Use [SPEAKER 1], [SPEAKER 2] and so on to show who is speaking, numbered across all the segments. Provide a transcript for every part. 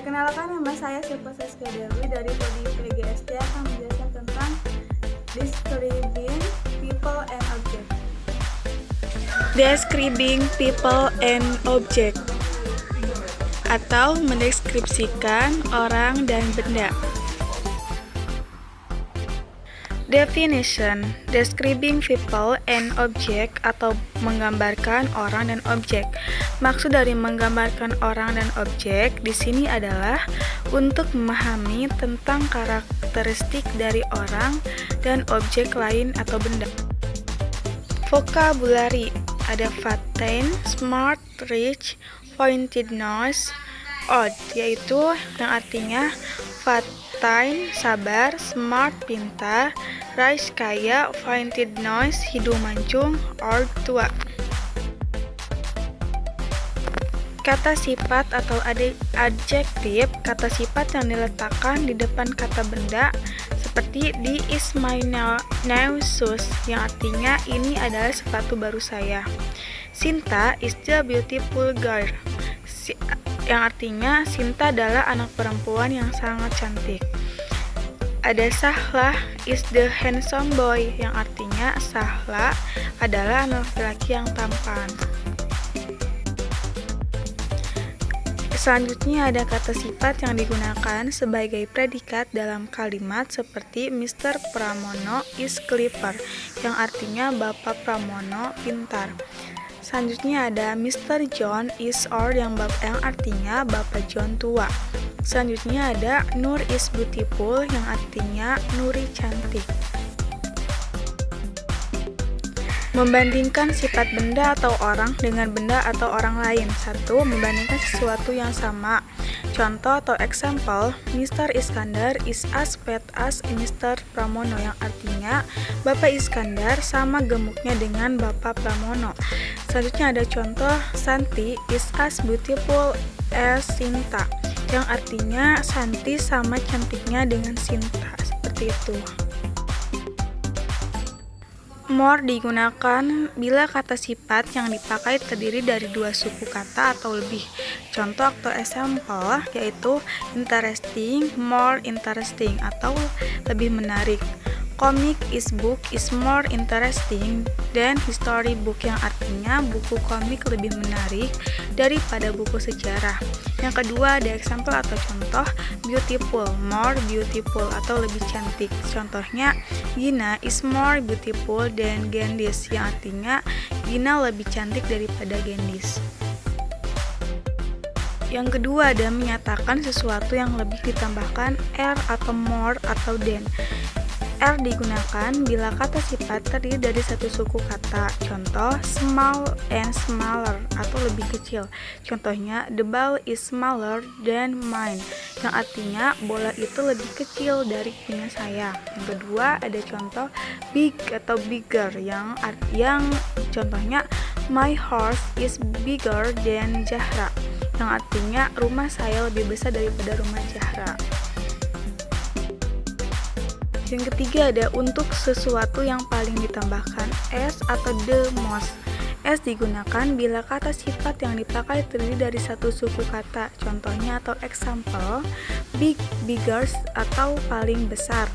[SPEAKER 1] Perkenalkan, nama saya Syifa Saskia Dewi dari Prodi PGSD akan menjelaskan tentang describing people and object.
[SPEAKER 2] Describing people and object atau mendeskripsikan orang dan benda. Definition: describing people and object atau menggambarkan orang dan objek. Maksud dari menggambarkan orang dan objek di sini adalah untuk memahami tentang karakteristik dari orang dan objek lain atau benda. Vocabulary: ada fat, smart, rich, pointed nose, odd, yaitu yang artinya fat, sabar, smart, pintar, rich, kaya, pointed nose, hidung mancung, old, tua. Kata sifat atau adjektif, kata sifat yang diletakkan di depan kata benda, seperti this is my new shoes, yang artinya ini adalah sepatu baru saya. Sinta is the beautiful girl, yang artinya Sinta adalah anak perempuan yang sangat cantik. Ada Sahla is the handsome boy, yang artinya Sahla adalah anak laki-laki yang tampan. Selanjutnya ada kata sifat yang digunakan sebagai predikat dalam kalimat seperti Mr. Pramono is clever, yang artinya Bapak Pramono pintar. Selanjutnya ada Mr. John is old, yang artinya Bapak John tua. Selanjutnya ada Nur is beautiful, yang artinya Nuri cantik. Membandingkan sifat benda atau orang dengan benda atau orang lain. 1. Membandingkan sesuatu yang sama. Contoh atau example, Mr. Iskandar is as fat as Mr. Pramono, yang artinya Bapak Iskandar sama gemuknya dengan Bapak Pramono. Selanjutnya ada contoh, Santi is as beautiful as Sinta, yang artinya Santi sama cantiknya dengan Sinta. Seperti itu. More digunakan bila kata sifat yang dipakai terdiri dari dua suku kata atau lebih. Contoh atau example yaitu interesting, more interesting, atau lebih menarik. Comic book is more interesting than history book, yang artinya buku komik lebih menarik daripada buku sejarah. Yang kedua ada example atau contoh, beautiful, more beautiful, atau lebih cantik. Contohnya, Gina is more beautiful than Gendis, yang artinya Gina lebih cantik daripada Gendis. Yang kedua ada menyatakan sesuatu yang lebih ditambahkan r atau more atau than. R digunakan bila kata sifat terdiri dari satu suku kata. Contoh, small and smaller, atau lebih kecil. Contohnya, the ball is smaller than mine, yang artinya bola itu lebih kecil dari punya saya. Yang kedua ada contoh big atau bigger, yang contohnya my house is bigger than Zahra, yang artinya rumah saya lebih besar daripada rumah Zahra. Yang ketiga ada untuk sesuatu yang paling ditambahkan s atau the most. S digunakan bila kata sifat yang dipakai terdiri dari satu suku kata. Contohnya atau example, big, biggest, atau paling besar.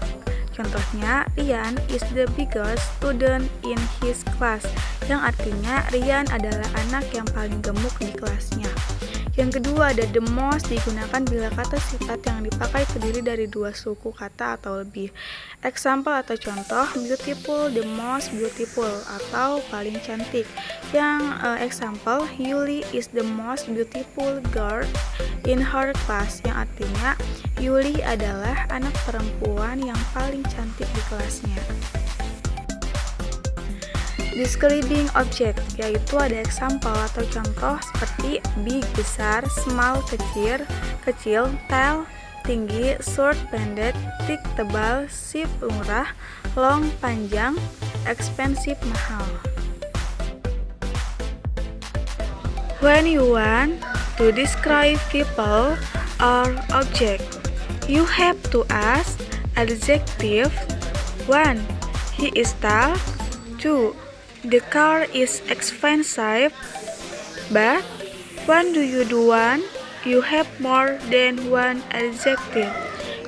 [SPEAKER 2] Contohnya, Rian is the biggest student in his class, yang artinya Rian adalah anak yang paling gemuk di kelasnya. Yang kedua ada the most digunakan bila kata sifat yang dipakai terdiri dari dua suku kata atau lebih. Example atau contoh, beautiful, the most beautiful, atau paling cantik. Yang example, Yuli is the most beautiful girl in her class, yang artinya Yuli adalah anak perempuan yang paling cantik di kelasnya. Describing object, yaitu ada example atau contoh seperti big besar, small kecil, tall tinggi, short pendek, thick tebal, cheap murah, long panjang, expensive mahal. When you want to describe people or object, you have to ask adjective. 1. He is tall. 2. The car is expensive, but when do you want you have more than one adjective.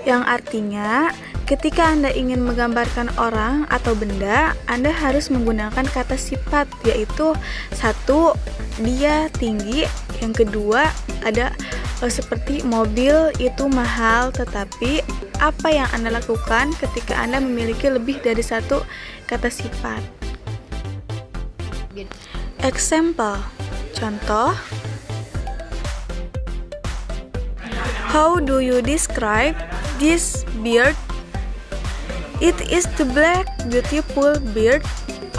[SPEAKER 2] Yang artinya, ketika Anda ingin menggambarkan orang atau benda, Anda harus menggunakan kata sifat, yaitu satu, dia tinggi. Yang kedua, ada seperti mobil itu mahal, tetapi apa yang Anda lakukan ketika Anda memiliki lebih dari satu kata sifat? Example, contoh. How do you describe this beard? It is the black beautiful beard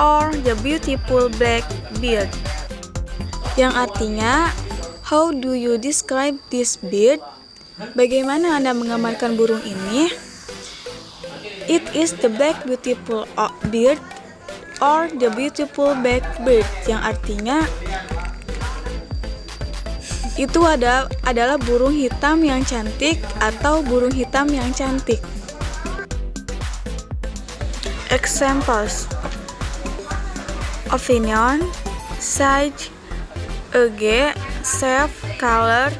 [SPEAKER 2] or the beautiful black beard. Yang artinya, how do you describe this bird? Bagaimana Anda menggambarkan burung ini? It is the black beautiful bird or the beautiful black bird. Yang artinya, itu adalah burung hitam yang cantik atau burung hitam yang cantik. Examples: opinion, size, age, shape, color,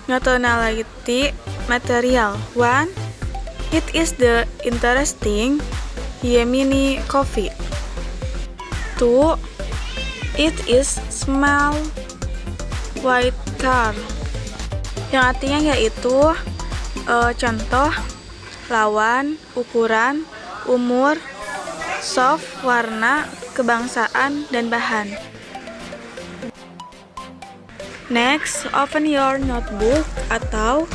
[SPEAKER 2] nationality, material. 1. It is the interesting Yemeni coffee. 2. It is small white car. Yang artinya yaitu contoh, lawan, ukuran, umur, soft, warna, kebangsaan, dan bahan. Next, open your notebook atau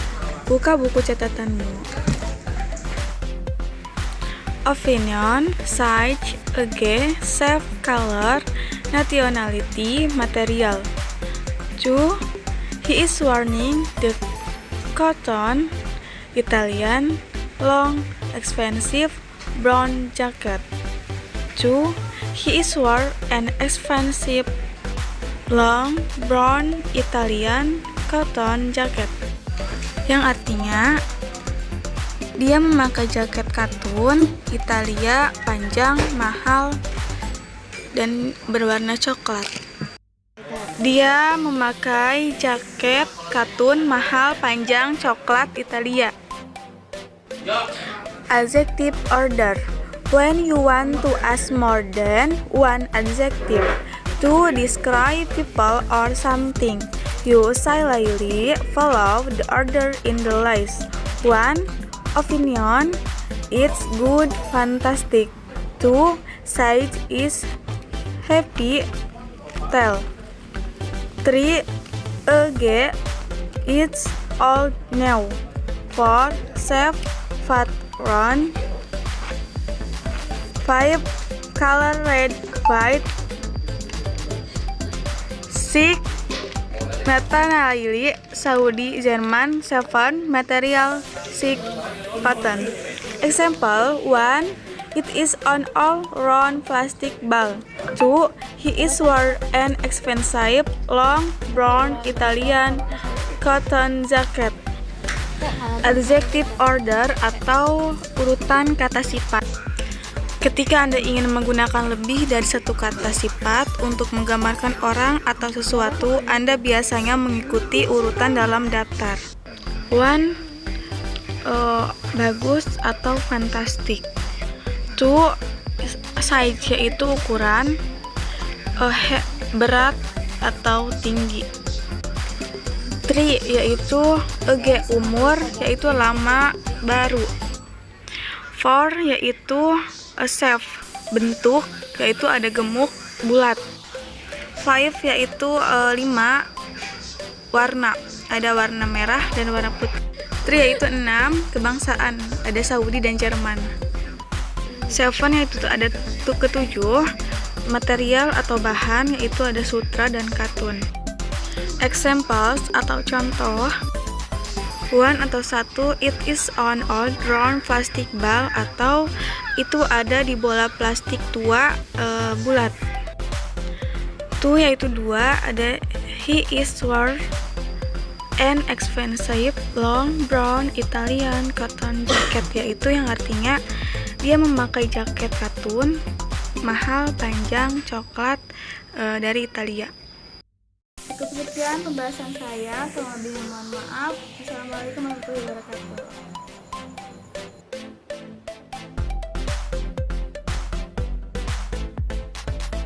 [SPEAKER 2] buka buku catatanmu. Opinion, size, age, shape, color, nationality, material. 2. He is wearing the cotton Italian long expensive brown jacket. 2. He is wearing an expensive long brown Italian cotton jacket. Yang artinya, dia memakai jaket katun Italia panjang, mahal, dan berwarna coklat. Dia memakai jaket katun mahal, panjang, coklat Italia. Adjective order. When you want to ask more than one adjective to describe people or something, you silently follow the order in the list. 1. Opinion, it's good, fantastic. 2. Size is happy, tell. 3. Age, it's old now. 4. Shape, fat, round. 5. Color red, white. 6. Nationality, Saudi, Jerman. 7. Material, silk, cotton. Example 1. It is an all-round plastic ball. 2. He is wearing an expensive long brown Italian cotton jacket. Adjective order atau urutan kata sifat. Ketika Anda ingin menggunakan lebih dari satu kata sifat untuk menggambarkan orang atau sesuatu, Anda biasanya mengikuti urutan dalam daftar. 1. Bagus atau fantastic. 2. Size yaitu ukuran, berat atau tinggi. 3. Yaitu age umur, yaitu lama, baru. 4. Yaitu shape bentuk, yaitu ada gemuk, bulat. 5. Yaitu 5 warna, ada warna merah dan warna putih. 3. Yaitu 6 kebangsaan, ada Saudi dan Jerman. 7 yaitu ada ketujuh material atau bahan, yaitu ada sutra dan katun. Examples atau contoh. 1 atau 1. It is on old round plastic ball, atau itu ada di bola plastik tua bulat. 2 yaitu 2, ada he is wearing an expensive long brown Italian cotton jacket, yaitu yang artinya dia memakai jaket katun mahal, panjang, coklat dari Italia.
[SPEAKER 1] Cukup sekian pembahasan saya. Kurang lebihnya mohon maaf. Assalamualaikum warahmatullahi wabarakatuh.